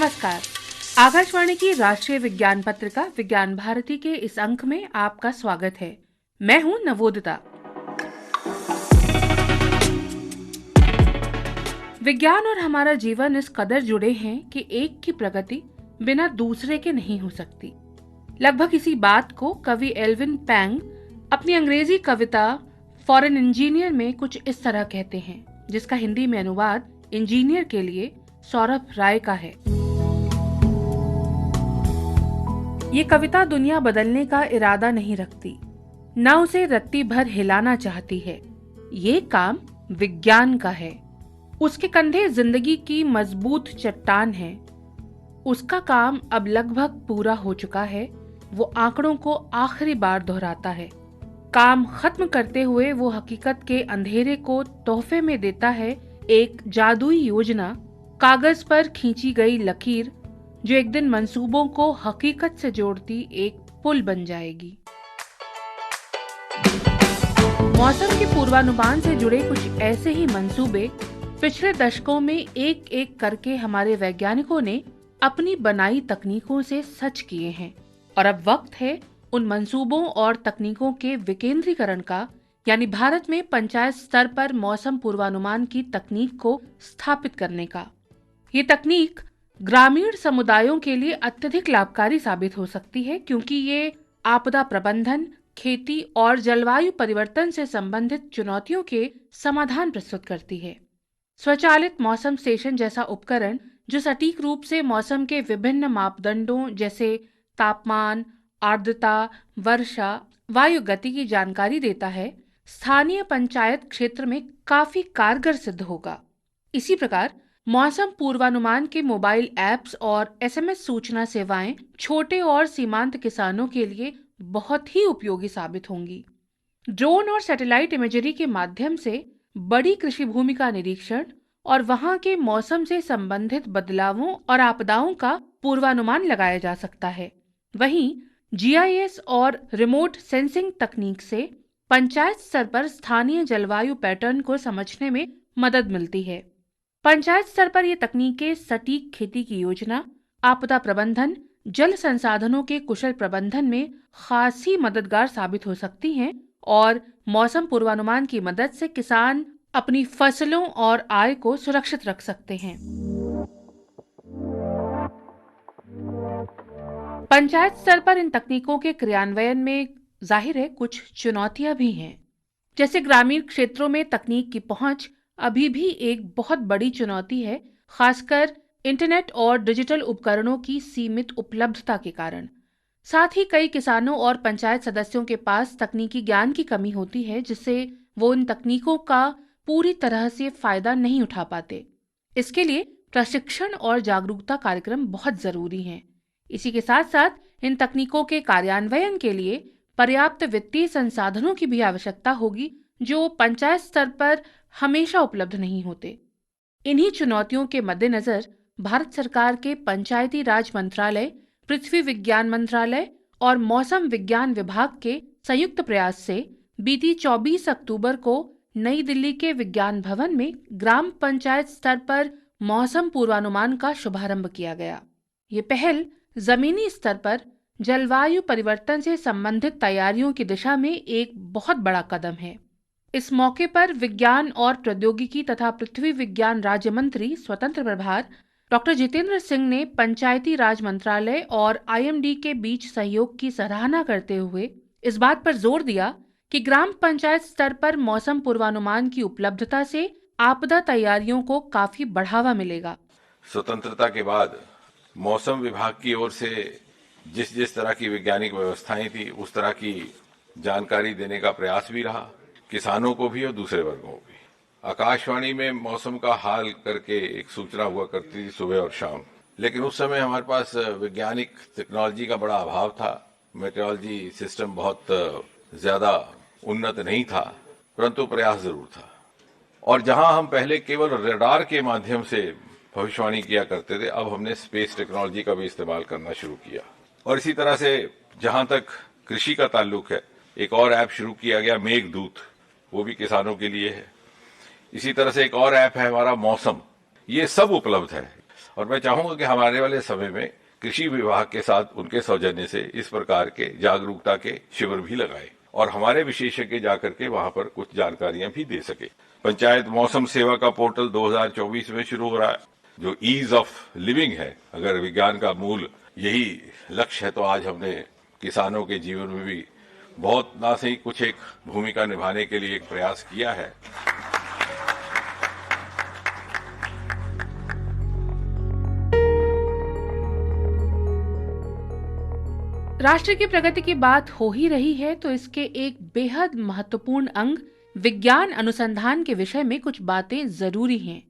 नमस्कार। आकाशवाणी की राष्ट्रीय विज्ञान पत्रिका विज्ञान भारती के इस अंक में आपका स्वागत है। मैं हूं नवोदिता। विज्ञान और हमारा जीवन इस कदर जुड़े हैं कि एक की प्रगति बिना दूसरे के नहीं हो सकती। लगभग इसी बात को कवि एल्विन पैंग अपनी अंग्रेजी कविता फॉर एन इंजीनियर में कुछ इस तरह कहते हैं, जिसका हिंदी में अनुवाद इंजीनियर के लिए सौरभ राय का है। ये कविता दुनिया बदलने का इरादा नहीं रखती, न उसे रत्ती भर हिलाना चाहती है। ये काम विज्ञान का है। उसके कंधे जिंदगी की मजबूत चट्टान है। उसका काम अब लगभग पूरा हो चुका है। वो आंकड़ों को आखिरी बार दोहराता है। काम खत्म करते हुए वो हकीकत के अंधेरे को तोहफे में देता है एक जादुई योजना, कागज पर खींची गई लकीर जो एक दिन मंसूबों को हकीकत से जोड़ती एक पुल बन जाएगी। मौसम के पूर्वानुमान से जुड़े कुछ ऐसे ही मंसूबे पिछले दशकों में एक एक करके हमारे वैज्ञानिकों ने अपनी बनाई तकनीकों से सच किए हैं, और अब वक्त है उन मंसूबों और तकनीकों के विकेंद्रीकरण का, यानी भारत में पंचायत स्तर पर मौसम पूर्वानुमान की तकनीक को स्थापित करने का। ये तकनीक ग्रामीण समुदायों के लिए अत्यधिक लाभकारी साबित हो सकती है, क्योंकि ये आपदा प्रबंधन, खेती और जलवायु परिवर्तन से संबंधित चुनौतियों के समाधान प्रस्तुत करती है। स्वचालित मौसम स्टेशन जैसा उपकरण जो सटीक रूप से मौसम के विभिन्न मापदंडों जैसे तापमान, आर्द्रता, वर्षा, वायु गति की जानकारी देता है, स्थानीय पंचायत क्षेत्र में काफी कारगर सिद्ध होगा। इसी प्रकार मौसम पूर्वानुमान के मोबाइल ऐप्स और एसएमएस सूचना सेवाएं छोटे और सीमांत किसानों के लिए बहुत ही उपयोगी साबित होंगी। ड्रोन और सैटेलाइट इमेजरी के माध्यम से बड़ी कृषि भूमि का निरीक्षण और वहां के मौसम से संबंधित बदलावों और आपदाओं का पूर्वानुमान लगाया जा सकता है। वहीं जीआईएस और रिमोट सेंसिंग तकनीक से पंचायत स्तर पर स्थानीय जलवायु पैटर्न को समझने में मदद मिलती है। पंचायत स्तर पर ये तकनीकें सटीक खेती की योजना, आपदा प्रबंधन, जल संसाधनों के कुशल प्रबंधन में खासी मददगार साबित हो सकती हैं, और मौसम पूर्वानुमान की मदद से किसान अपनी फसलों और आय को सुरक्षित रख सकते हैं। पंचायत स्तर पर इन तकनीकों के क्रियान्वयन में जाहिर है कुछ चुनौतियां भी हैं। जैसे ग्रामीण क्षेत्रों में तकनीक की पहुंच अभी भी एक बहुत बड़ी चुनौती है, खासकर इंटरनेट और डिजिटल उपकरणों की सीमित उपलब्धता के कारण। साथ ही कई किसानों और पंचायत सदस्यों के पास तकनीकी ज्ञान की कमी होती है, जिससे वो इन तकनीकों का पूरी तरह से फायदा नहीं उठा पाते। इसके लिए प्रशिक्षण और जागरूकता कार्यक्रम बहुत जरूरी हैं। इसी के साथ साथ इन तकनीकों के कार्यान्वयन के लिए पर्याप्त वित्तीय संसाधनों की भी आवश्यकता होगी, जो पंचायत स्तर पर हमेशा उपलब्ध नहीं होते। इन्हीं चुनौतियों के मद्देनजर भारत सरकार के पंचायती राज मंत्रालय, पृथ्वी विज्ञान मंत्रालय और मौसम विज्ञान विभाग के संयुक्त प्रयास से बीती 24 अक्टूबर को नई दिल्ली के विज्ञान भवन में ग्राम पंचायत स्तर पर मौसम पूर्वानुमान का शुभारंभ किया गया। ये पहल जमीनी स्तर पर जलवायु परिवर्तन से संबंधित तैयारियों की दिशा में एक बहुत बड़ा कदम है। इस मौके पर विज्ञान और प्रौद्योगिकी तथा पृथ्वी विज्ञान राज्य मंत्री स्वतंत्र प्रभार डॉक्टर जितेंद्र सिंह ने पंचायती राज मंत्रालय और आईएमडी के बीच सहयोग की सराहना करते हुए इस बात पर जोर दिया कि ग्राम पंचायत स्तर पर मौसम पूर्वानुमान की उपलब्धता से आपदा तैयारियों को काफी बढ़ावा मिलेगा। स्वतंत्रता के बाद मौसम विभाग की ओर से जिस जिस तरह की वैज्ञानिक व्यवस्थाएं थी, उस तरह की जानकारी देने का प्रयास भी रहा, किसानों को भी और दूसरे वर्गों को भी। आकाशवाणी में मौसम का हाल करके एक सूचना हुआ करती थी सुबह और शाम, लेकिन उस समय हमारे पास वैज्ञानिक टेक्नोलॉजी का बड़ा अभाव था। मेट्रोलॉजी सिस्टम बहुत ज्यादा उन्नत नहीं था, परंतु प्रयास जरूर था। और जहां हम पहले केवल रडार के माध्यम से भविष्यवाणी किया करते थे, अब हमने स्पेस टेक्नोलॉजी का भी इस्तेमाल करना शुरू किया। और इसी तरह से जहां तक कृषि का ताल्लुक है, एक और ऐप शुरू किया गया मेघदूत, वो भी किसानों के लिए है। इसी तरह से एक और ऐप है हमारा मौसम। ये सब उपलब्ध है। और मैं चाहूंगा कि हमारे वाले समय में कृषि विभाग के साथ उनके सौजन्य से इस प्रकार के जागरूकता के शिविर भी लगाए और हमारे विशेषज्ञ जाकर के वहां पर कुछ जानकारियां भी दे सके। पंचायत मौसम सेवा का पोर्टल 2024 में शुरू हो रहा है, जो ईज ऑफ लिविंग है। अगर विज्ञान का मूल यही लक्ष्य है तो आज हमने किसानों के जीवन में भी बहुत ना सही कुछ एक भूमिका निभाने के लिए एक प्रयास किया है। राष्ट्र की प्रगति की बात हो ही रही है तो इसके एक बेहद महत्वपूर्ण अंग विज्ञान अनुसंधान के विषय में कुछ बातें जरूरी हैं।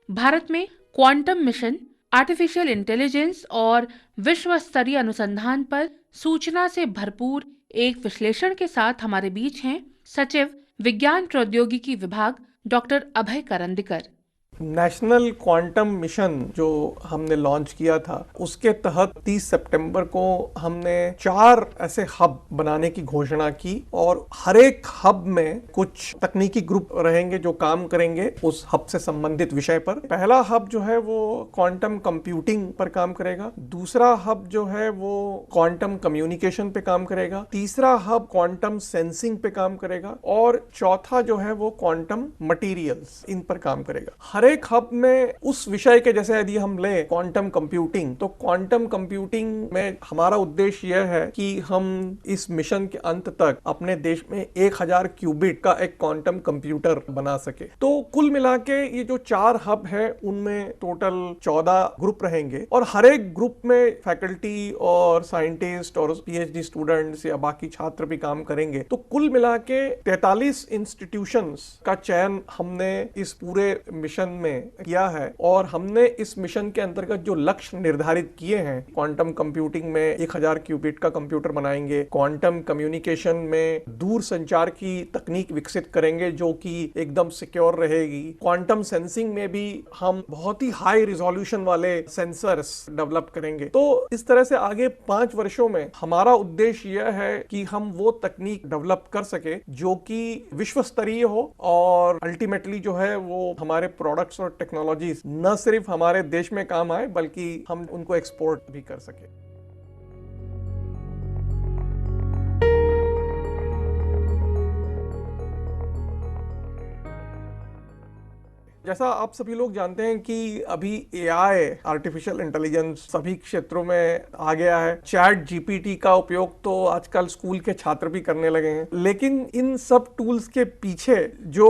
भारत में क्वांटम मिशन, आर्टिफिशियल इंटेलिजेंस और विश्व स्तरीय अनुसंधान पर सूचना से भरपूर एक विश्लेषण के साथ हमारे बीच हैं सचिव विज्ञान प्रौद्योगिकी विभाग doctor Abhay Karandikar. National quantum mission जो हमने लॉन्च किया था उसके तहत 30 सितंबर को हमने 4 ऐसे हब बनाने की घोषणा की और हर एक हब में कुछ तकनीकी ग्रुप रहेंगे जो काम करेंगे उस हब से संबंधित विषय पर। पहला हब जो है वो क्वांटम कंप्यूटिंग पर काम करेगा, दूसरा हब जो है वो क्वांटम कम्युनिकेशन पे काम करेगा, तीसरा हब क्वांटम सेंसिंग पे काम करेगा और चौथा जो है वो क्वांटम मटीरियल्स इन पर काम करेगा। हर एक हब में उस विषय के, जैसे यदि हम ले क्वांटम कंप्यूटिंग, तो क्वांटम कंप्यूटिंग में हमारा उद्देश्य यह है कि हम इस मिशन के अंत तक अपने देश में 1000 क्यूबिट का एक क्वांटम कंप्यूटर बना सके। तो कुल मिला के ये जो 4 हब है उनमें टोटल 14 ग्रुप रहेंगे और हर एक ग्रुप में फैकल्टी और साइंटिस्ट और पीएचडी स्टूडेंट्स या बाकी छात्र भी काम करेंगे। तो कुल मिला के 43 इंस्टीट्यूशंस का चयन हमने इस पूरे मिशन में किया है और हमने इस मिशन के अंतर्गत जो लक्ष्य निर्धारित किए हैं, क्वांटम कंप्यूटिंग में 1000 क्यूबिट का कंप्यूटर बनाएंगे, क्वांटम कम्युनिकेशन में दूर संचार की तकनीक विकसित करेंगे जो कि एकदम सिक्योर रहेगी, क्वांटम सेंसिंग में भी हम बहुत ही हाई रिजोल्यूशन वाले सेंसर्स डेवलप करेंगे। तो इस तरह से आगे 5 वर्षों में हमारा उद्देश्य यह है कि हम वो तकनीक डेवलप कर सके जो कि विश्व स्तरीय हो और अल्टीमेटली जो है वो हमारे प्रोडक्ट्स और टेक्नोलॉजीज न सिर्फ हमारे देश में काम आए बल्कि हम उनको एक्सपोर्ट भी कर सके। जैसा आप सभी लोग जानते हैं कि अभी एआई, आर्टिफिशियल इंटेलिजेंस सभी क्षेत्रों में आ गया है। चैट जीपीटी का उपयोग तो आजकल स्कूल के छात्र भी करने लगे हैं, लेकिन इन सब टूल्स के पीछे जो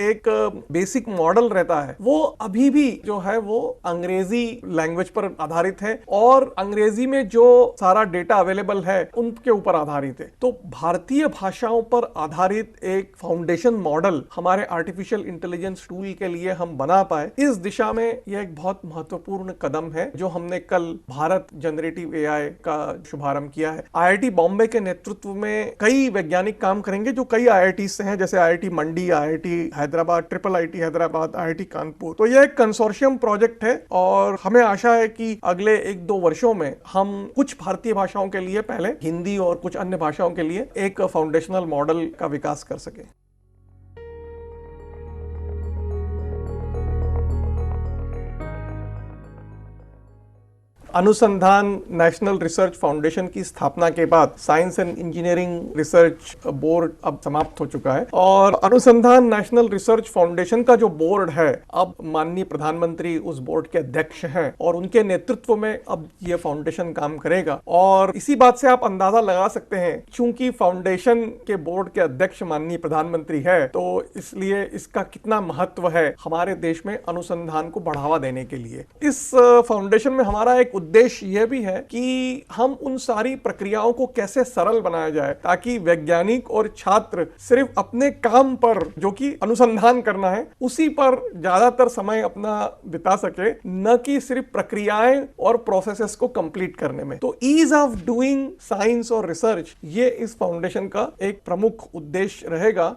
एक बेसिक मॉडल रहता है वो अभी भी जो है वो अंग्रेजी लैंग्वेज पर आधारित है और अंग्रेजी में जो सारा डेटा अवेलेबल है उनके ऊपर आधारित है। तो भारतीय भाषाओं पर आधारित एक फाउंडेशन मॉडल हमारे आर्टिफिशियल इंटेलिजेंस टूल के लिए हम बना पाए, इस दिशा में यह एक बहुत महत्वपूर्ण कदम है जो हमने कल भारत जनरेटिव एआई का शुभारंभ किया है। आईआईटी बॉम्बे के नेतृत्व में कई वैज्ञानिक काम करेंगे जो कई आईआईटी से हैं, जैसे IIT Mandi, IIT Hyderabad, triple IT Hyderabad, IIT Kanpur. तो यह एक कंसोर्शियम प्रोजेक्ट है और हमें आशा है कि अगले 1-2 वर्षों में हम कुछ भारतीय भाषाओं के लिए, पहले हिंदी और कुछ अन्य भाषाओं के लिए एक फाउंडेशनल मॉडल का विकास कर सके। अनुसंधान नेशनल रिसर्च फाउंडेशन की स्थापना के बाद science and engineering research board अब समाप्त हो चुका है और अनुसंधान नेशनल रिसर्च फाउंडेशन का जो बोर्ड है अब माननीय प्रधानमंत्री उस बोर्ड के अध्यक्ष हैं और उनके नेतृत्व में अब ये फाउंडेशन काम करेगा। और इसी बात से आप अंदाजा लगा सकते हैं, चूंकि फाउंडेशन के बोर्ड के अध्यक्ष माननीय प्रधानमंत्री है तो इसलिए इसका कितना महत्व है हमारे देश में अनुसंधान को बढ़ावा देने के लिए। इस फाउंडेशन में हमारा एक उद्देश्य यह भी है कि हम उन सारी प्रक्रियाओं को कैसे सरल बनाया जाए ताकि वैज्ञानिक और छात्र सिर्फ अपने काम पर, जो कि अनुसंधान करना है, उसी पर ज्यादातर समय अपना बिता सके, न कि सिर्फ प्रक्रियाएं और प्रोसेसेस को कंप्लीट करने में। तो ईज ऑफ डूइंग साइंस और रिसर्च ये इस फाउंडेशन का एक प्रमुख उद्देश्य रहेगा।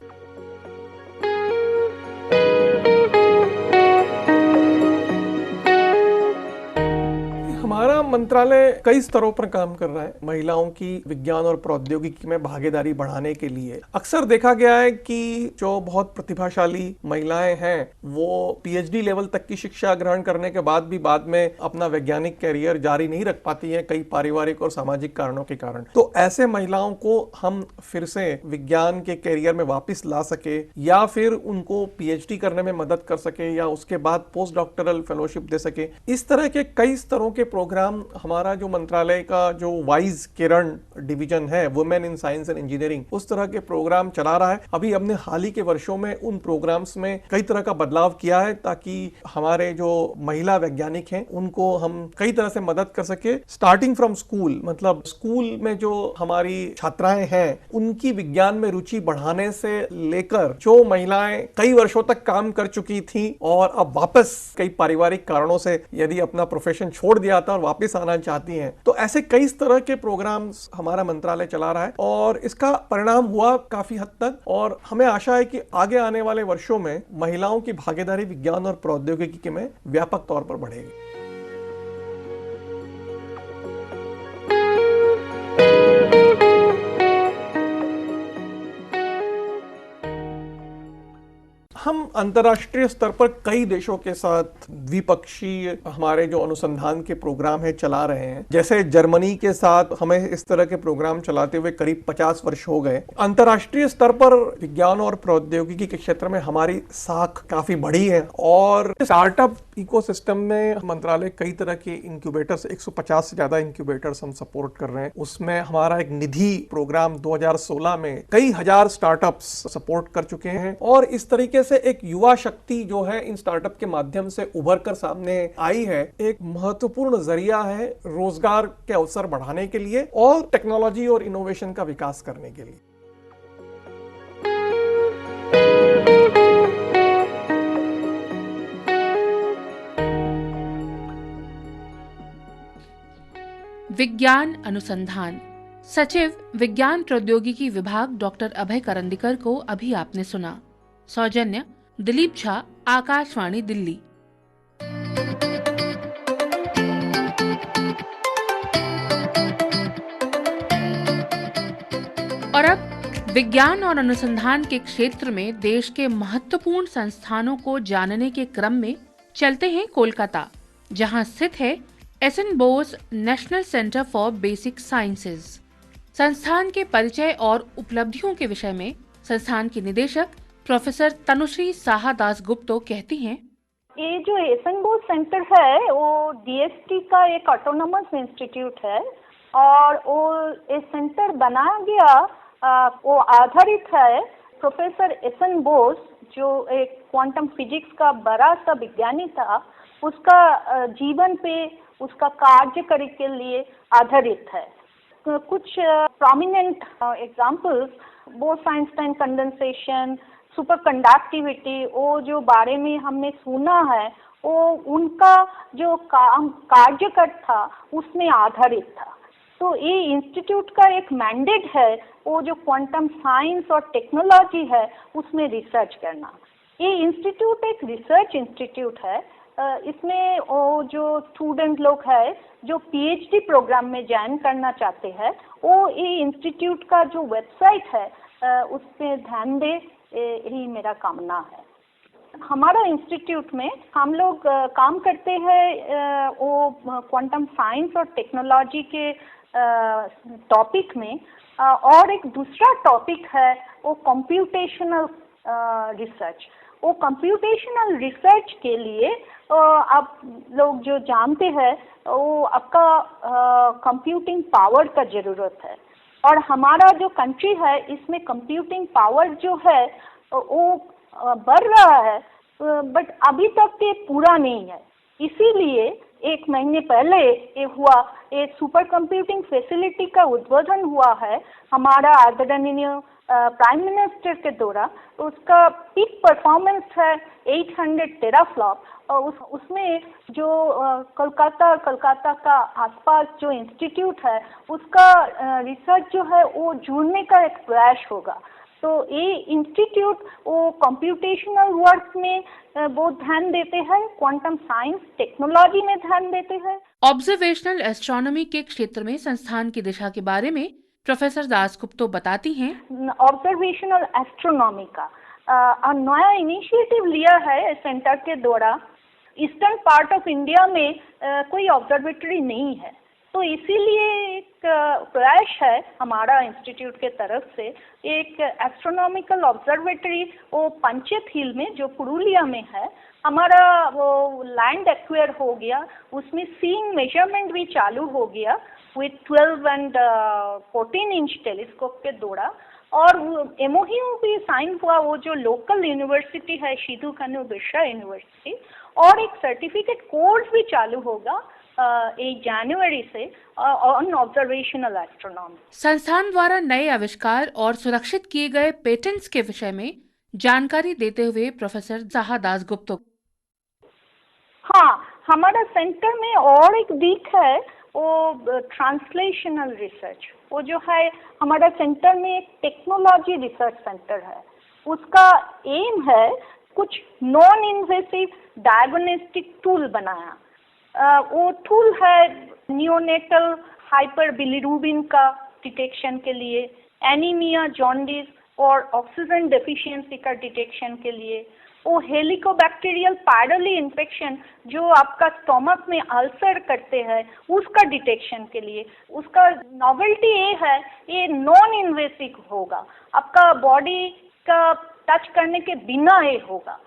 हमारा मंत्रालय कई स्तरों पर काम कर रहा है महिलाओं की विज्ञान और प्रौद्योगिकी में भागीदारी बढ़ाने के लिए। अक्सर देखा गया है कि जो बहुत प्रतिभाशाली महिलाएं हैं वो पीएचडी लेवल तक की शिक्षा ग्रहण करने के बाद भी बाद में अपना वैज्ञानिक कैरियर जारी नहीं रख पाती हैं कई पारिवारिक और सामाजिक कारणों के कारण। तो ऐसे महिलाओं को हम फिर से विज्ञान के कैरियर में वापस ला सके या फिर उनको पीएचडी करने में मदद कर सके या उसके बाद पोस्ट डॉक्टरल फेलोशिप दे सके, इस तरह के कई स्तरों के प्रोग्राम हमारा जो मंत्रालय का जो वाइज किरण डिवीजन है women in science and engineering उस तरह के प्रोग्राम चला रहा है। अभी हमने हाल ही के वर्षों में उन प्रोग्राम्स में कई तरह का बदलाव किया है ताकि हमारे जो महिला वैज्ञानिक हैं उनको हम कई तरह से मदद कर सके। स्टार्टिंग फ्रॉम स्कूल, मतलब स्कूल में जो हमारी छात्राएं हैं उनकी विज्ञान में रुचि बढ़ाने से लेकर जो महिलाएं कई वर्षों तक काम कर चुकी थी और अब वापस कई पारिवारिक कारणों से यदि अपना प्रोफेशन छोड़ दिया था और वापस आना चाहती हैं, तो ऐसे कई तरह के प्रोग्राम्स हमारा मंत्रालय चला रहा है और इसका परिणाम हुआ काफी हद तक। और हमें आशा है कि आगे आने वाले वर्षों में महिलाओं की भागीदारी विज्ञान और प्रौद्योगिकी में व्यापक तौर पर बढ़ेगी। हम अंतर्राष्ट्रीय स्तर पर कई देशों के साथ द्विपक्षीय हमारे जो अनुसंधान के प्रोग्राम है चला रहे हैं। जैसे जर्मनी के साथ हमें इस तरह के प्रोग्राम चलाते हुए करीब 50 वर्ष हो गए। अंतर्राष्ट्रीय स्तर पर विज्ञान और प्रौद्योगिकी के क्षेत्र में हमारी साख काफी बढ़ी है और स्टार्टअप इकोसिस्टम में मंत्रालय कई तरह के इंक्यूबेटर्स 150 से ज्यादा इंक्यूबेटर्स हम सपोर्ट कर रहे हैं। उसमें हमारा एक निधि प्रोग्राम 2016 में कई हजार स्टार्टअप्स सपोर्ट कर चुके हैं और इस तरीके से एक युवा शक्ति जो है इन स्टार्टअप के माध्यम से उभर कर सामने आई है, एक महत्वपूर्ण जरिया है रोजगार के अवसर बढ़ाने के लिए और टेक्नोलॉजी और इनोवेशन का विकास करने के लिए। विज्ञान अनुसंधान सचिव विज्ञान प्रौद्योगिकी विभाग डॉक्टर अभय करंदीकर को अभी आपने सुना। सौजन्य दिलीप झा, आकाशवाणी दिल्ली। और अब विज्ञान और अनुसंधान के क्षेत्र में देश के महत्वपूर्ण संस्थानों को जानने के क्रम में चलते हैं कोलकाता, जहां स्थित है SN. Bose national centre for basic sciences. संस्थान के परिचय और उपलब्धियों के विषय में संस्थान की निदेशक प्रोफेसर तनुश्री साहा दास गुप्तो कहती हैं, ये जो एस.एन. बोस सेंटर है वो डीएसटी का एक ऑटोनोमस इंस्टीट्यूट है और वो ये सेंटर बनाया गया वो आधारित है प्रोफेसर एस.एन. बोस जो एक क्वांटम फिजिक्स का बड़ा सा विज्ञानी था, उसका जीवन पे उसका कार्य करने के लिए आधारित है। कुछ prominent examples Bose Einstein condensation, super conductivity, वो जो बारे में हमने सुना है वो उनका जो कार्यकाल था उसमें आधारित था। तो ये इंस्टीट्यूट का एक मैंडेट है वो जो क्वांटम साइंस और टेक्नोलॉजी है उसमें रिसर्च करना। ये इंस्टीट्यूट एक रिसर्च इंस्टीट्यूट है। इसमें वो जो स्टूडेंट लोग हैं जो पीएचडी प्रोग्राम में ज्वाइन करना चाहते हैं वो ये इंस्टीट्यूट का जो वेबसाइट है उस पर ध्यान दे, यही मेरा कामना है। हमारा इंस्टीट्यूट में हम लोग काम करते हैं वो क्वांटम साइंस और टेक्नोलॉजी के टॉपिक में, और एक दूसरा टॉपिक है वो कंप्यूटेशनल रिसर्च। वो कंप्यूटेशनल रिसर्च के लिए आप लोग जो जानते हैं वो आपका कंप्यूटिंग पावर का ज़रूरत है और हमारा जो कंट्री है इसमें कंप्यूटिंग पावर जो है वो बढ़ रहा है, बट अभी तक ये पूरा नहीं है। इसीलिए 1 महीने पहले ये सुपर कंप्यूटिंग फैसिलिटी का उद्घाटन हुआ है हमारा आदरणीय प्राइम मिनिस्टर के द्वारा। उसका पीक परफॉर्मेंस है 800 टेराफ्लॉप और उसमें जो कोलकाता का आसपास जो इंस्टीट्यूट है उसका रिसर्च जो है वो जुड़ने का एक प्रयास होगा। तो ये इंस्टीट्यूट वो कंप्यूटेशनल वर्क में बहुत ध्यान देते हैं, क्वांटम साइंस टेक्नोलॉजी में ध्यान देते हैं। ऑब्जर्वेशनल एस्ट्रोनॉमी के क्षेत्र में संस्थान की दिशा के बारे में प्रोफेसर दासगुप्तो बताती हैं। ऑब्जर्वेशनल एस्ट्रोनॉमी का नया इनिशिएटिव लिया है सेंटर के द्वारा। ईस्टर्न पार्ट ऑफ इंडिया में कोई ऑब्जर्वेटरी नहीं है, तो इसीलिए एक प्रयास है हमारा इंस्टीट्यूट के तरफ से एक एस्ट्रोनॉमिकल ऑब्जर्वेटरी वो पंचेत हिल में जो पुरुलिया में है, हमारा वो लैंड एक्वायर हो गया, उसमें सीइंग मेजरमेंट भी चालू हो गया विथ 12 एंड 14 इंच टेलीस्कोप के द्वारा। और एमओयू भी साइन हुआ वो जो लोकल यूनिवर्सिटी है सिधू कान्हू बिरसा यूनिवर्सिटी, और एक सर्टिफिकेट कोर्स भी चालू होगा 8 जनवरी से ऑन ऑब्जर्वेशनल एस्ट्रोनॉमी। संस्थान द्वारा नए आविष्कार और सुरक्षित किए गए पेटेंट्स के विषय में जानकारी देते हुए प्रोफेसर साहा दासगुप्तो। हाँ, हमारा सेंटर में और एक दिख है वो ट्रांसलेशनल रिसर्च। वो जो है हमारा सेंटर में एक टेक्नोलॉजी रिसर्च सेंटर है, उसका एम है कुछ नॉन इन्वेसिव डायग्नोस्टिक टूल बनाया। वो टूल है नियोनेटल हाइपर बिलिरुबिन का डिटेक्शन के लिए, एनीमिया, जॉन्डिस और ऑक्सीजन डेफिशिएंसी का डिटेक्शन के लिए, वो हेलिकोबैक्टीरियल पायरोली इन्फेक्शन जो आपका स्टोमक में अल्सर करते हैं उसका डिटेक्शन के लिए। उसका नॉवेल्टी ये है ये नॉन इन्वेसिव होगा, आपका बॉडी का टच करने के बिना ये होगा।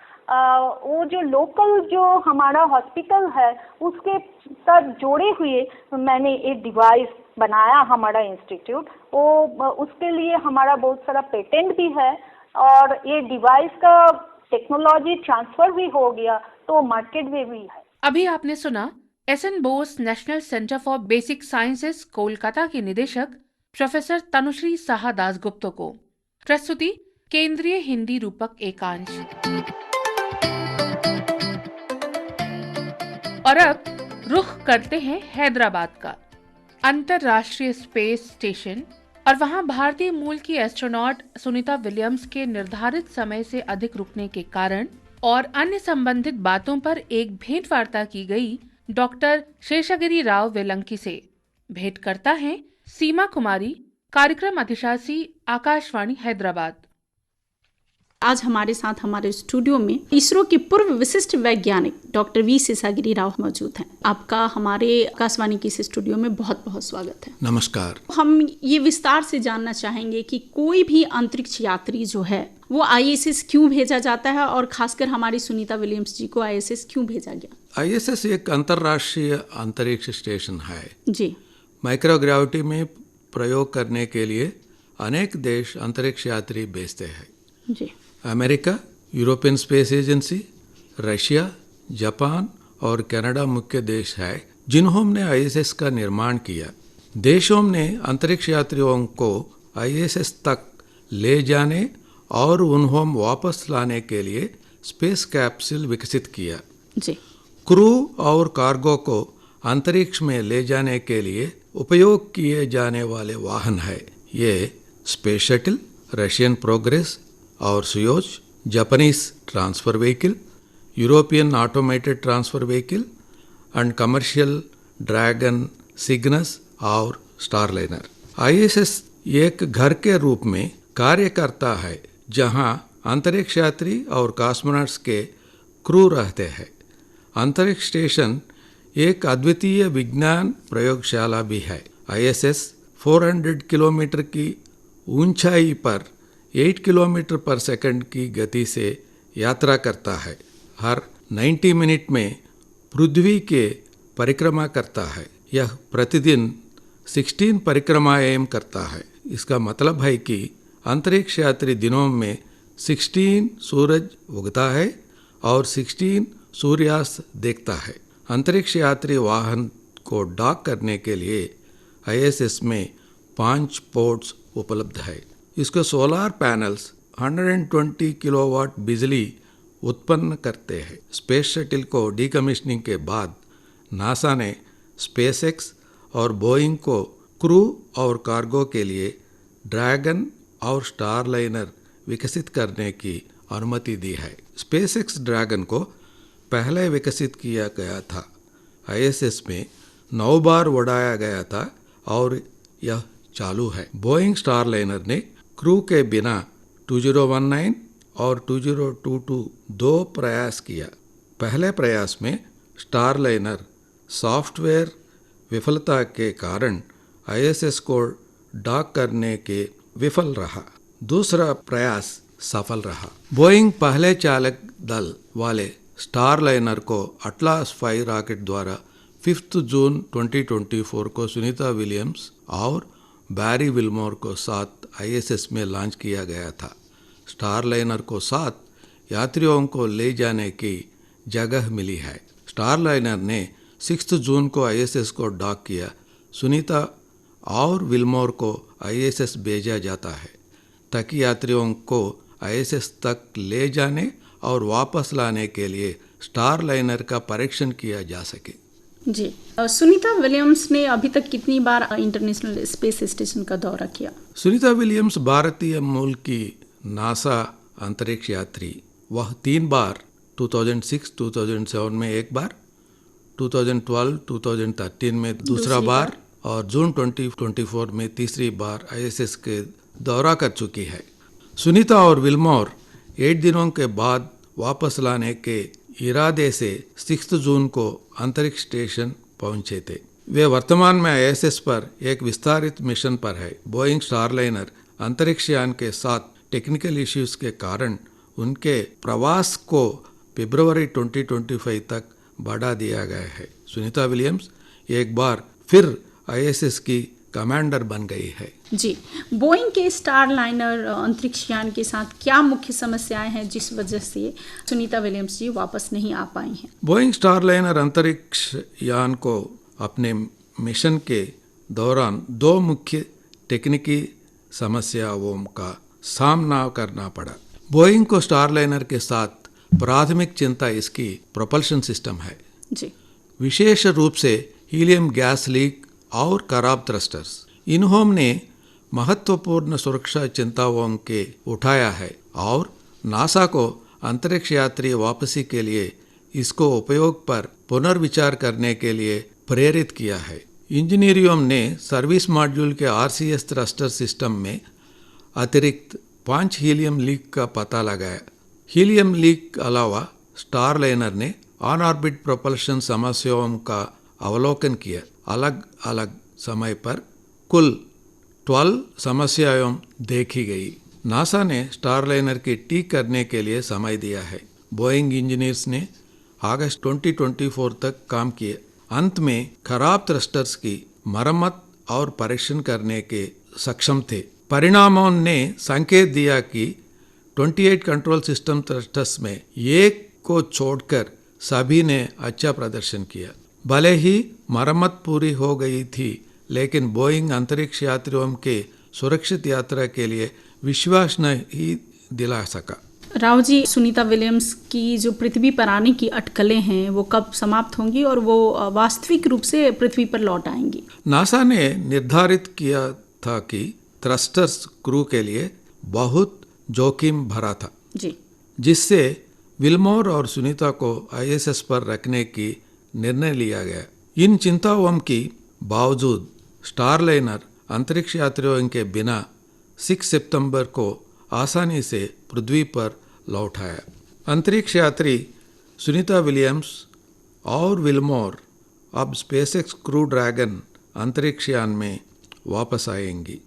वो जो लोकल जो हमारा हॉस्पिटल है उसके साथ जोड़े हुए मैंने एक डिवाइस बनाया हमारा इंस्टीट्यूट। वो उसके लिए हमारा बहुत सारा पेटेंट भी है और ये डिवाइस का टेक्नोलॉजी ट्रांसफर भी हो गया तो मार्केट में भी है। अभी आपने सुना S N Bose national centre for basic sciences Kolkata के निदेशक प्रोफेसर तनुश्री साहा दासगुप्तो को। प्रस्तुति केंद्रीय हिंदी रूपक एकांश। और अब रुख करते हैं हैदराबाद का। अंतरराष्ट्रीय स्पेस स्टेशन और वहां भारतीय मूल की एस्ट्रोनॉट सुनीता विलियम्स के निर्धारित समय से अधिक रुकने के कारण और अन्य संबंधित बातों पर एक भेंट वार्ता की गई डॉक्टर शेषागिरी राव वेलंकी से। भेंट करता है सीमा कुमारी, कार्यक्रम अधिशासी, आकाशवाणी हैदराबाद। आज हमारे साथ हमारे स्टूडियो में इसरो के पूर्व विशिष्ट वैज्ञानिक डॉक्टर वी शेषागिरी राव मौजूद हैं। आपका हमारे आकाशवाणी के इस स्टूडियो में बहुत बहुत स्वागत है। नमस्कार। हम ये विस्तार से जानना चाहेंगे कि कोई भी अंतरिक्ष यात्री जो है वो ISS क्यों भेजा जाता है और खासकर हमारी सुनीता विलियम्स जी को ISS क्यों भेजा गया? ISS एक अंतर्राष्ट्रीय अंतरिक्ष स्टेशन है जी। माइक्रोग्रेविटी में प्रयोग करने के लिए अनेक देश अंतरिक्ष यात्री भेजते हैं जी। America, European space agency, Russia, Japan और कनाडा मुख्य देश है जिन्होंने ISS का निर्माण किया। देशों ने अंतरिक्ष यात्रियों को ISS तक ले जाने और उन्हें वापस लाने के लिए स्पेस कैप्सूल विकसित किया जी। क्रू और कार्गो को अंतरिक्ष में ले जाने के लिए उपयोग किए जाने वाले वाहन है ये स्पेस शटल, रशियन प्रोग्रेस और Soyuz, Japanese transfer vehicle, European automated transfer vehicle and commercial Dragon, Cygnus और स्टारलाइनर। ISS एक घर के रूप में कार्य करता है जहां अंतरिक्ष यात्री और कॉस्मोनॉट्स के क्रू रहते हैं। अंतरिक्ष स्टेशन एक अद्वितीय विज्ञान प्रयोगशाला भी है। ISS 400 किलोमीटर की ऊंचाई पर 8 किलोमीटर पर सेकंड की गति से यात्रा करता है। हर 90 मिनट में पृथ्वी के परिक्रमा करता है। यह प्रतिदिन 16 परिक्रमाएं करता है। इसका मतलब है कि अंतरिक्ष यात्री दिनों में 16 सूरज उगता है और 16 सूर्यास्त देखता है। अंतरिक्ष यात्री वाहन को डॉक करने के लिए ISS में 5 पोर्ट्स उपलब्ध है। इसके सोलर पैनल्स 120 किलोवाट बिजली उत्पन्न करते हैं। स्पेस शटल को डीकमीशनिंग के बाद नासा ने स्पेसएक्स और बोइंग को क्रू और कार्गो के लिए ड्रैगन और स्टारलाइनर विकसित करने की अनुमति दी है। स्पेसएक्स ड्रैगन को पहले विकसित किया गया था। आईएसएस में 9 बार उड़ाया गया था और यह चालू है। बोइंग स्टारलाइनर ने क्रू के बिना 2019 और 2022 दो प्रयास किया। पहले प्रयास में स्टारलाइनर सॉफ्टवेयर विफलता के कारण आईएसएस को डॉक करने के विफल रहा। दूसरा प्रयास सफल रहा। बोइंग पहले चालक दल वाले स्टारलाइनर को अटलास 5 रॉकेट द्वारा 5 जून 2024 को सुनीता विलियम्स और बैरी विल्मोर को साथ आईएसएस में लॉन्च किया गया था। स्टारलाइनर को साथ यात्रियों को ले जाने की जगह मिली है। स्टारलाइनर ने 6 जून को आईएसएस को डॉक किया। सुनीता और विल्मोर को आईएसएस भेजा जाता है ताकि यात्रियों को आईएसएस तक ले जाने और वापस लाने के लिए स्टारलाइनर का परीक्षण किया जा सके। जी, सुनीता विलियम्स ने अभी तक कितनी बार इंटरनेशनल स्पेस स्टेशन का दौरा किया? सुनीता विलियम्स भारतीय मूल की नासा अंतरिक्ष यात्री। वह 3 बार 2006, 2007 में एक बार, 2012, 2013 में दूसरा बार और जून 2024 में तीसरी बार आईएसएस के दौरा कर चुकी है। सुनीता और विल्मोर 8 दिनों के बाद वापस लाने के इरादे से 6 जून को अंतरिक्ष स्टेशन पहुंचे थे। वे वर्तमान में आईएसएस पर एक विस्तारित मिशन पर है। बोइंग स्टारलाइनर अंतरिक्ष यान के साथ टेक्निकल इश्यूज के कारण उनके प्रवास को फरवरी 2025 तक बढ़ा दिया गया है। सुनीता विलियम्स एक बार फिर आईएसएस की कमांडर बन गई है। जी, बोइंग के स्टारलाइनर अंतरिक्ष यान के साथ क्या मुख्य समस्याएं हैं जिस वजह से सुनीता विलियम्स जी वापस नहीं आ पाई हैं? बोइंग स्टारलाइनर अंतरिक्ष यान को अपने मिशन के दौरान 2 मुख्य तकनीकी समस्याओं का सामना करना पड़ा। बोइंग को स्टारलाइनर के साथ प्राथमिक चिंता इसकी प्रोपल्शन सिस्टम है। जी, विशेष रूप से हीलियम गैस लीक और खराब थ्रस्टर्स। इन्होंने महत्वपूर्ण सुरक्षा चिंताओं के उठाया है और नासा को अंतरिक्ष यात्री वापसी के लिए इसको उपयोग पर पुनर्विचार करने के लिए प्रेरित किया है। इंजीनियरों ने सर्विस मॉड्यूल के आरसीएस थ्रस्टर सिस्टम में अतिरिक्त 5 हीलियम लीक का पता लगाया। हीलियम लीक अलावा स्टारलाइनर ने ऑन ऑर्बिट प्रोपल्शन समस्याओं का अवलोकन किया। अलग अलग समय पर कुल 12 समस्याएं देखी गई। नासा ने स्टारलाइनर की ठीक करने के लिए समय दिया है। बोइंग इंजीनियर्स ने अगस्त 2024 तक काम किए। अंत में खराब थ्रस्टर्स की मरम्मत और परीक्षण करने के सक्षम थे। परिणामों ने संकेत दिया कि 28 कंट्रोल सिस्टम थ्रस्टर्स में एक को छोड़कर सभी ने अच्छा प्रदर्शन किया। भले ही मरम्मत पूरी हो गई थी, लेकिन बोइंग अंतरिक्ष यात्रियों के सुरक्षित यात्रा के लिए विश्वास नहीं दिला सका। राव जी, सुनीता विलियम्स की जो पृथ्वी पर आने की अटकलें हैं वो कब समाप्त होंगी और वो वास्तविक रूप से पृथ्वी पर लौट आएंगी? नासा ने निर्धारित किया था कि थ्रस्टर्स क्रू के लिए बहुत जोखिम भरा था, जी, जिससे विल्मोर और सुनीता को आईएसएस पर रखने की निर्णय लिया गया। इन चिंताओं के बावजूद स्टारलाइनर अंतरिक्ष यात्रियों के बिना 6 सितंबर को आसानी से पृथ्वी पर लौट आया। अंतरिक्ष यात्री सुनीता विलियम्स और विल्मोर अब स्पेसएक्स क्रू ड्रैगन अंतरिक्ष यान में वापस आएंगी,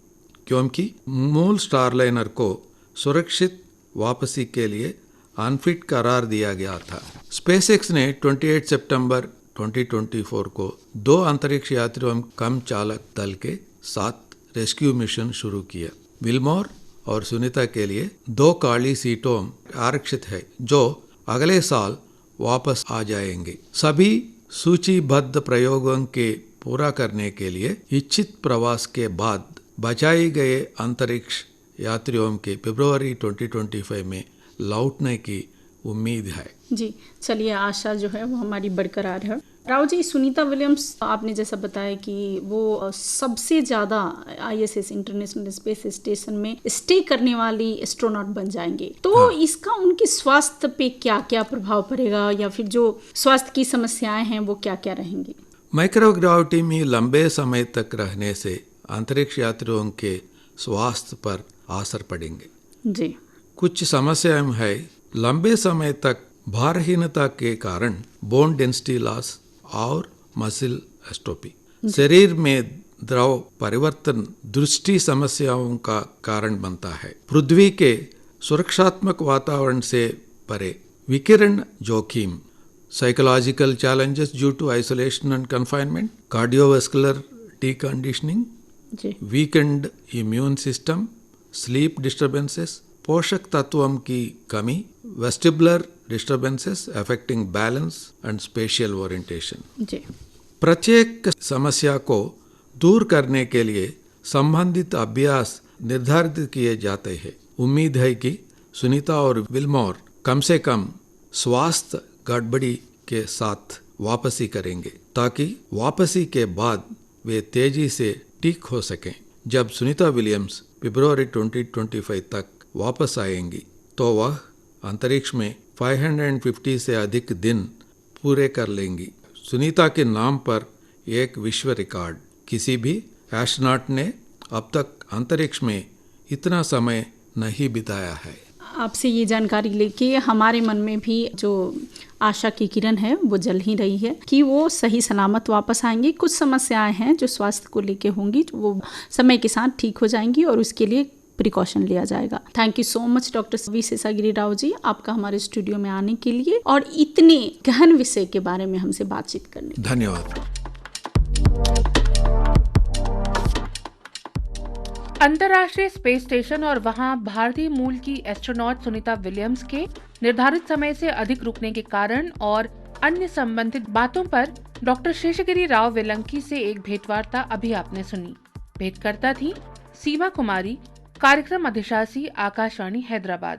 क्योंकि मूल स्टारलाइनर को सुरक्षित वापसी के लिए अनफिट करार दिया गया था। स्पेसएक्स ने 28 सितंबर 2024 को 2 अंतरिक्ष यात्रियों कम चालक दल के साथ रेस्क्यू मिशन शुरू किया। विल्मोर और सुनीता के लिए 2 खाली सीटों आरक्षित है जो अगले साल वापस आ जाएंगे। सभी सूचीबद्ध प्रयोगों के पूरा करने के लिए इच्छित प्रवास के बाद बचाए गए अंतरिक्ष यात्रियों के फरवरी 2025 में लौटने की उम्मीद है। जी, चलिए, आशा जो है वो हमारी बरकरार है। राव जी, सुनीता विलियम्स आपने जैसा बताया कि वो सबसे ज़्यादा ISS इंटरनेशनल स्पेस स्टेशन में स्टे करने वाली एस्ट्रोनॉट बन जाएंगे, तो इसका उनके स्वास्थ्य पे क्या क्या प्रभाव पड़ेगा, या फिर जो स्वास्थ्य की समस्याएं हैं वो क्या क्या रहेंगी? माइक्रोग्राविटी में लंबे समय तक रहने से अंतरिक्ष यात्रियों के स्वास्थ्य पर असर पड़ेंगे जी। कुछ समस्याएं हैं। लंबे समय तक भारहीनता के कारण बोन डेंसिटी लॉस और मसल एस्ट्रोफी, शरीर में द्रव परिवर्तन दृष्टि समस्याओं का कारण बनता है। पृथ्वी के सुरक्षात्मक वातावरण से परे विकिरण जोखिम, psychological challenges due to isolation and confinement, cardiovascular deconditioning, weakened immune system, sleep disturbances, पोषक तत्वों की कमी, vestibular disturbances affecting balance and spatial orientation. प्रत्येक समस्या को दूर करने के लिए संबंधित अभ्यास निर्धारित किए जाते हैं। उम्मीद है कि सुनीता और विल्मोर कम से कम स्वास्थ्य गड़बड़ी के साथ वापसी करेंगे, ताकि वापसी के बाद वे तेजी से ठीक हो सकें। जब सुनीता विलियम्स फरवरी 2025 तक वापस आएंगी तो वह अंतरिक्ष में 550 से अधिक दिन पूरे कर लेंगी। सुनीता के नाम पर एक विश्व रिकॉर्ड, किसी भी एस्ट्रोनॉट ने अब तक अंतरिक्ष में इतना समय नहीं बिताया है। आपसे ये जानकारी लेके हमारे मन में भी जो आशा की किरण है वो जल ही रही है कि वो सही सलामत वापस आएंगे। कुछ समस्याएं हैं जो स्वास्थ्य को लेके होंगी, वो समय के साथ ठीक हो जाएंगी और उसके लिए प्रिकॉशन लिया जाएगा। Thank you so much doctor V Seshagiri Rao ji, आपका हमारे स्टूडियो में आने के लिए और इतने गहन विषय के बारे में हमसे बातचीत करने। धन्यवाद। अंतर्राष्ट्रीय स्पेस स्टेशन और वहां भारतीय मूल की एस्ट्रोनॉट सुनीता विलियम्स के निर्धारित समय से अधिक रुकने के कारण और अन्य संबंधित बातों पर डॉक्टर शेषागिरी राव वेलंकी से एक भेंटवार्ता अभी आपने सुनी। भेंटकर्ता थी सीमा कुमारी, कार्यक्रम अधिशासी आकाशवाणी हैदराबाद।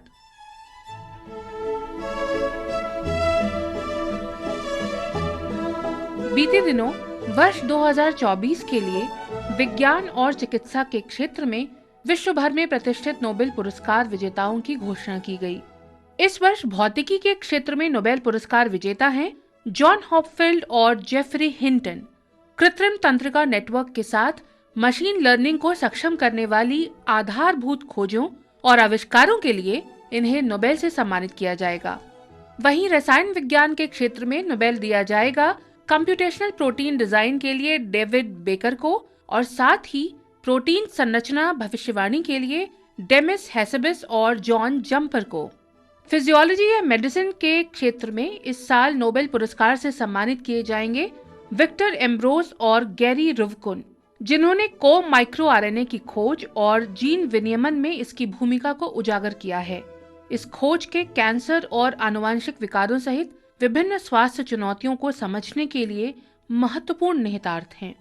बीते दिनों वर्ष 2024 के लिए विज्ञान और चिकित्सा के क्षेत्र में विश्व भर में प्रतिष्ठित नोबेल पुरस्कार विजेताओं की घोषणा की गई। इस वर्ष भौतिकी के क्षेत्र में नोबेल पुरस्कार विजेता हैं जॉन हॉपफील्ड और जेफरी हिंटन। कृत्रिम तंत्रिका नेटवर्क के साथ मशीन लर्निंग को सक्षम करने वाली आधारभूत खोजों और आविष्कारों के लिए इन्हें नोबेल से सम्मानित किया जाएगा। वहीं रसायन विज्ञान के क्षेत्र में नोबेल दिया जाएगा कंप्यूटेशनल प्रोटीन डिजाइन के लिए डेविड बेकर को और साथ ही प्रोटीन संरचना भविष्यवाणी के लिए डेमिस हेसेबिस और जॉन जम्पर को। फिजियोलॉजी या मेडिसिन के क्षेत्र में इस साल नोबेल पुरस्कार से सम्मानित किए जाएंगे विक्टर एम्ब्रोस और गैरी रुवकुन, जिन्होंने को माइक्रो आरएनए की खोज और जीन विनियमन में इसकी भूमिका को उजागर किया है। इस खोज के कैंसर और आनुवंशिक विकारों सहित विभिन्न स्वास्थ्य चुनौतियों को समझने के लिए महत्वपूर्ण निहितार्थ हैं।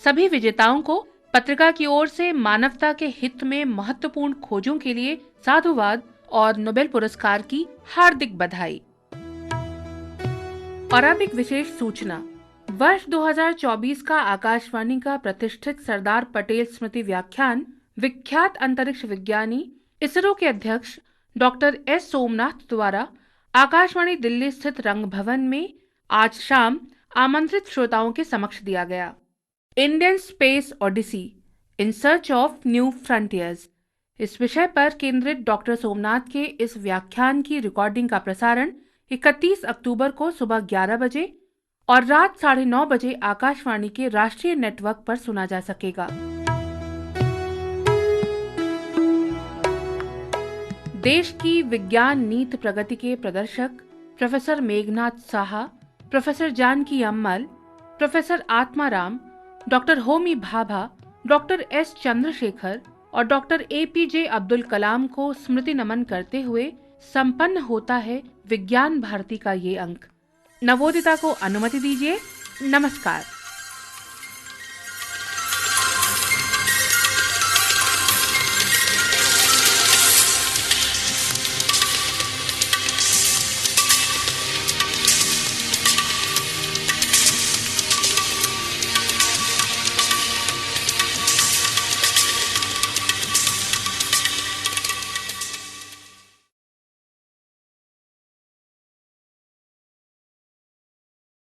सभी विजेताओं को पत्रिका की ओर से मानवता के हित में महत्वपूर्ण खोजों के लिए साधुवाद और नोबेल पुरस्कार की हार्दिक बधाई। और अब एक विशेष सूचना। वर्ष 2024 का आकाशवाणी का प्रतिष्ठित सरदार पटेल स्मृति व्याख्यान विख्यात अंतरिक्ष विज्ञानी इसरो के अध्यक्ष डॉक्टर एस सोमनाथ द्वारा आकाशवाणी दिल्ली स्थित रंग भवन में आज शाम आमंत्रित श्रोताओं के समक्ष दिया गया। Indian space odyssey in search of new frontiers, इस विषय पर केंद्रित डॉक्टर सोमनाथ के इस व्याख्यान की रिकॉर्डिंग का प्रसारण 31 अक्टूबर को सुबह 11 बजे और रात 9:30 बजे आकाशवाणी के राष्ट्रीय नेटवर्क पर सुना जा सकेगा। देश की विज्ञान नीति प्रगति के प्रदर्शक professor Meghnad Saha, professor Janaki Ammal, professor Atmaram, doctor Homi Bhabha, doctor S Chandrasekhar और डॉक्टर APJ अब्दुल कलाम को स्मृति नमन करते हुए संपन्न होता है विज्ञान भारती का ये अंक। नवोदिता को अनुमति दीजिए। नमस्कार।